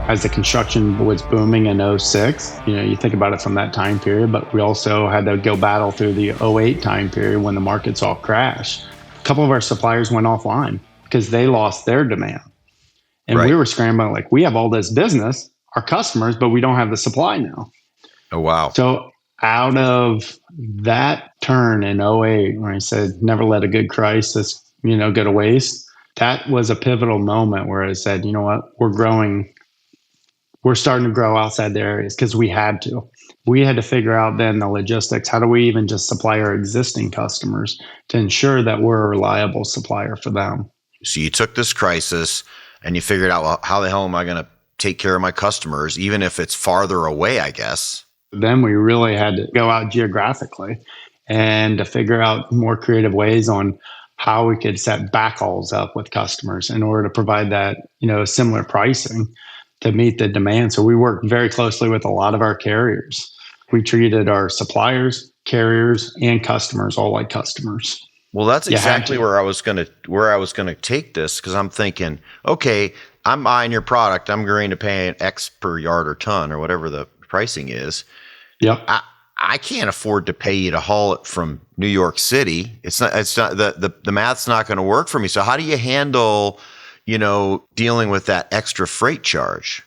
as the construction was booming in '06. You think about it from that time period, but we also had to go battle through the '08 time period when the markets all crashed. A couple of our suppliers went offline because they lost their demand. And we Right. were scrambling like, we have all this business, our customers, but we don't have the supply now. Oh, wow. So out of that turn in '08, when I said, never let a good crisis, go to waste, that was a pivotal moment where I said, you know what, we're starting to grow outside the areas because we had to. We had to figure out then the logistics. How do we even just supply our existing customers to ensure that we're a reliable supplier for them? So you took this crisis and you figured out, well, how the hell am I going to take care of my customers, even if it's farther away, I guess? Then we really had to go out geographically and to figure out more creative ways on how we could set backhauls up with customers in order to provide that, similar pricing to meet the demand. So we worked very closely with a lot of our carriers. We treated our suppliers, carriers, and customers all like customers. Well, that's exactly where I was gonna take this, because I'm thinking, okay, I'm buying your product, I'm going to pay an X per yard or ton or whatever the pricing is. Yep. I can't afford to pay you to haul it from New York City. It's not the math's not going to work for me. So how do you handle, dealing with that extra freight charge?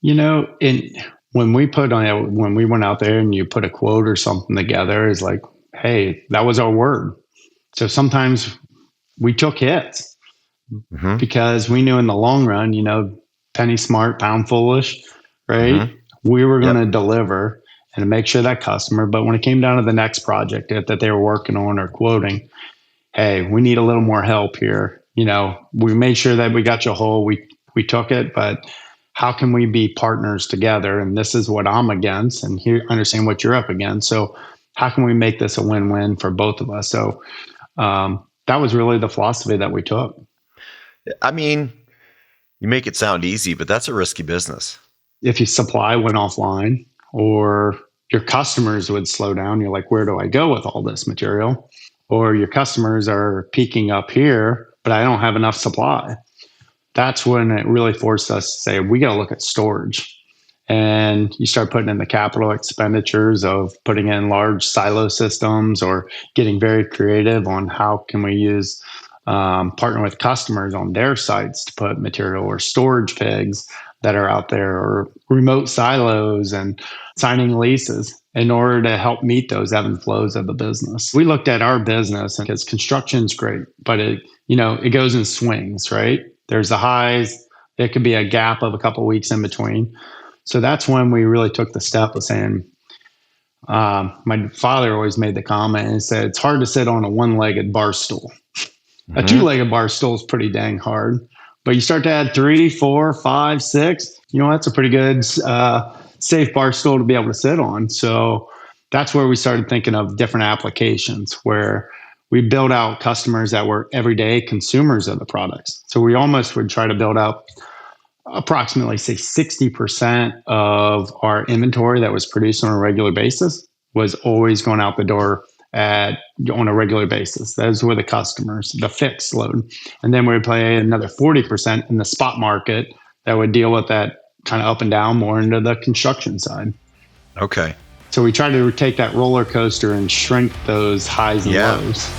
When we went out there and you put a quote or something together, it's like, hey, that was our word. So sometimes we took hits because we knew in the long run, penny smart, pound foolish, right? Mm-hmm. We were going to deliver and make sure that customer, but when it came down to the next project that they were working on or quoting, hey, we need a little more help here. We made sure that we got you whole. We took it, but how can we be partners together? And this is what I'm against, and here understand what you're up against. So how can we make this a win-win for both of us? So that was really the philosophy that we took. I mean, you make it sound easy, but that's a risky business. If your supply went offline or your customers would slow down, you're like, where do I go with all this material? Or your customers are peaking up here, but I don't have enough supply. That's when it really forced us to say, we got to look at storage. And you start putting in the capital expenditures of putting in large silo systems or getting very creative on how can we use partner with customers on their sites to put material, or storage pigs that are out there, or remote silos, and signing leases in order to help meet those ebb and flows of the business. We looked at our business because construction's great, but it goes in swings, right? There's the highs. There could be a gap of a couple of weeks in between. So that's when we really took the step of saying, my father always made the comment and said, it's hard to sit on a one-legged bar stool. A two-legged bar stool is pretty dang hard. But you start to add 3, 4, 5, 6, that's a pretty good safe bar stool to be able to sit on. So that's where we started thinking of different applications where we build out customers that were everyday consumers of the products. So we almost would try to build out approximately, say, 60% of our inventory that was produced on a regular basis was always going out the door on a regular basis. Those were the customers, the fixed load. And then we would play another 40% in the spot market that would deal with that kind of up and down more into the construction side. Okay. So we tried to take that roller coaster and shrink those highs and lows.